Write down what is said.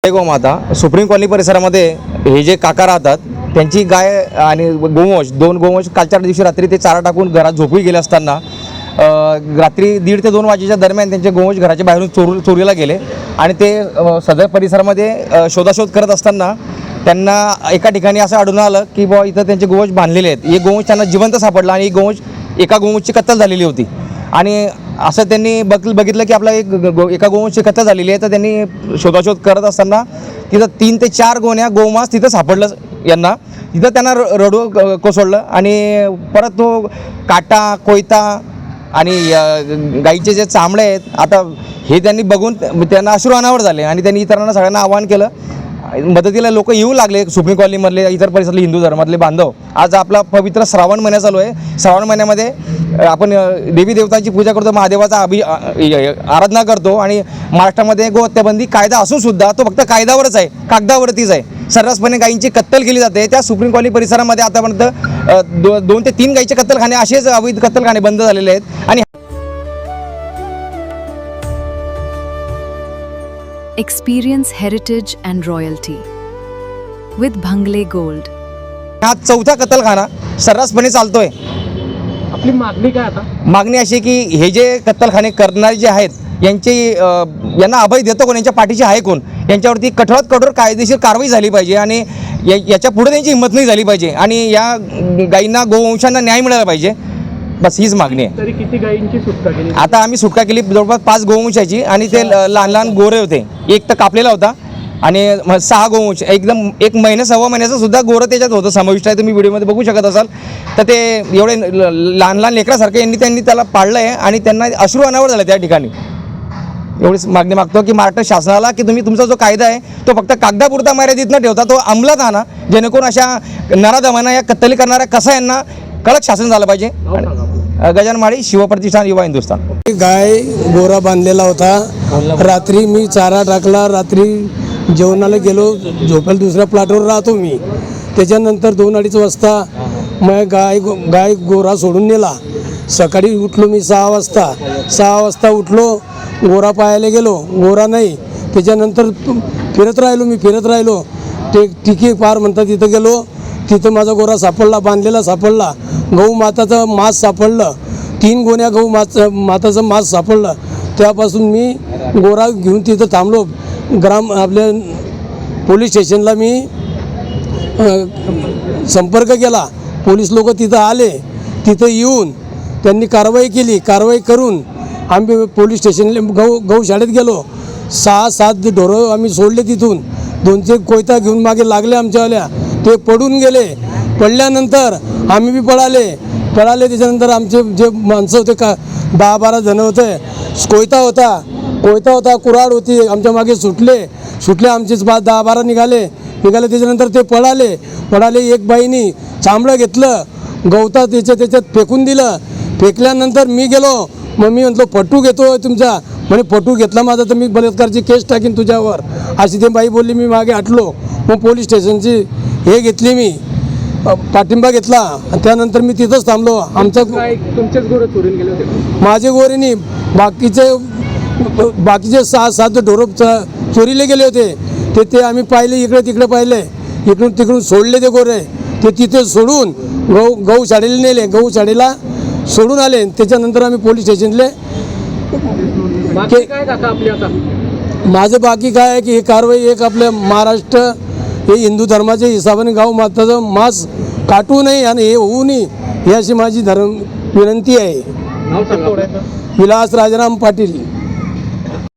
गोमाता supreme colony परिसरामध्ये हे जे काका राहतात त्यांची गाय आणि गोवंश दोन गोवंश कालच्या दिवशी रात्री ते चारा टाकून घरात झोपी गेले असताना रात्री 1:30 ते 2 वाजेच्या दरम्यान त्यांचे गोवंश घराच्या बाहेरून चोरीला गेले आणि ते सदर परिसरामध्ये शोधाशोध करत असताना त्यांना एका ठिकाणी असं आढळून आलं की बुवा इथं त्यांचे गोवंश बांधलेले आहेत. एक गोवंश त्यांना जिवंत सापडला आणि एका गोवंशची कत्तल झालेली होती आणि असं त्यांनी बघितलं की आपला एका गोवंशची कत्तल झालेली आहे. तर त्यांनी शोधाशोध करत असताना तिथं 3 ते 4 गोमांस तिथं सापडलं यांना. तिथं त्यांना रडू कोसळलं आणि परत तो काटा कोयता आणि गाईचे जे चामडे आहेत आता हे त्यांनी बघून त्यांना अश्रू अनावर झाले आणि त्यांनी इतरांना सगळ्यांना आवाहन केलं. मदतीला लोक येऊ लागले. सुप्रीम कॉलनीमधले इतर परिसरातले हिंदू धर्मातले बांधव. आज आपला पवित्र श्रावण महिना चालू आहे. श्रावण महिन्यामध्ये आपण देवी देवतांची पूजा करतो, महादेवाचा आराधना करतो आणि महाराष्ट्रामध्ये गोहत्याबंदी कायदा असून सुद्धा तो फक्त कायद्यावरच आहे, कागदावरतीच आहे. सर्रासपणे गायींची कत्तल केली जाते. त्या सुप्रीम कॉलनी परिसरामध्ये आतापर्यंत 2 ते 3 गायीचे कत्तलखाने असेच अवैध कत्तलखाने बंद झालेले आहेत. आणि Experience heritage and royalty with Bhangle Gold. हा 4था कत्तलखाना सर्रासपणे चालतोय. आपली मागणी काय आता? मागणी अशी की हे जे कत्तलखाने करणारे जे आहेत यांना अभय देतो कोण, यांच्या पाठीशी आहे कोण, यांच्यावरती कठोरात कठोर कायदेशीर कारवाई झाली पाहिजे आणि याच्या पुढे त्यांची हिंमत नाही झाली पाहिजे आणि या गायींना गोवंशांना न्याय मिळाला पाहिजे. बस हीच मागणी आहे. तरी किती गायींची सुटका केली? आता आम्ही सुटका केली जवळपास 5 गोवंशाची आणि ते लहान लहान गोरे होते. एक तर कापलेला होता आणि 6 गोवंश एकदम 1 महिना सव्वा महिन्याचं सुद्धा गोरं त्याच्यात होतं समाविष्ट आहे. तुम्ही व्हिडिओमध्ये बघू शकत असाल. तर ते एवढे लहान लहान लेकरासारखे त्यांनी त्याला पाळलं आहे आणि त्यांना अश्रू अनावर झालं त्या ठिकाणी. एवढीच मागणी मागतो की महाराष्ट्र शासनाला की तुम्ही तुमचा जो कायदा आहे तो फक्त कागदापुरता मर्यादित न ठेवता तो अंमलात आणा, जेणेकरून अशा नराधमांना या कत्तली करणाऱ्या कसायांना कडक शासन झालं पाहिजे. गजानन माळी, शिवप्रतिष्ठान, युवा हिंदुस्थान. गाय गोरा बांधलेला होता. रात्री मी चारा टाकला, रात्री जेवणाला गेलो, झोपेल दुसऱ्या प्लॉटवर राहतो मी. त्याच्यानंतर 2-2:30 वाजता मग गाय गोरा सोडून नेला. सकाळी उठलो मी 6 वाजता उठलो, गोरा पाहायला गेलो, गोरा नाही. त्याच्यानंतर फिरत राहिलो ते टिकी पार म्हणतात तिथं गेलो. तिथं माझा गोरा सापडला, बांधलेला सापडला. गहू माताचं मांस सापडलं, 3 गोण्या गहू माताचं मांस सापडलं. त्यापासून मी गोरा घेऊन तिथं थांबलो. आपल्या पोलीस स्टेशनला मी संपर्क केला. पोलीस लोक तिथं आले. तिथं येऊन त्यांनी कारवाई करून आम्ही पोलीस स्टेशनला गौशाळेत गेलो. 6-7 ढोरं आम्ही सोडले तिथून. 2 कोयता घेऊन मागे लागले आमच्यावाल्या. ते पडून गेले. पडल्यानंतर आम्ही बी पळाले. त्याच्यानंतर आमचे जे माणसं होते का 10-12 जण होते. कोयता होता, कुऱ्हाड होती. आमच्या मागे सुटले आमचे 10-12 निघाले. त्याच्यानंतर ते पळाले. एक बाईनी चांबडं घेतलं, गवता त्याच्यात फेकून दिलं. फेकल्यानंतर मी गेलो. मग मी म्हटलो पटू घेतो तुमचा. म्हणे पटू घेतला माझा तर मी बलात्कारची केस टाकीन तुझ्यावर, अशी ते बाई बोलली. मी मागे हटलो. मग पोलीस स्टेशनची हे घेतली, मी पाठिंबा घेतला. त्यानंतर मी तिथंच थांबलो. तुमचेच गोरे चोरून गेले होते? माझे गोरे नाही, बाकीचे 6-7 ढोरं चोरीले गेले होते. ते आम्ही पाहिले, इकडे तिकडे पाहिले. इकडून तिकडून सोडले ते गोरे. ते तिथे सोडून गौशाळेला नेले. गौशाळेला सोडून आले. त्याच्यानंतर आम्ही पोलीस स्टेशनले काय काका आपली आता? माझं बाकी काय आहे की ही कारवाई एक आपल्या महाराष्ट्र हे हिंदू धर्माच्या हिशोबाने गाव माताचं मांस काटू नये आणि हे होऊ नये, ही अशी माझी विनंती आहे. नाव सांगा. विलास राजाराम पाटील.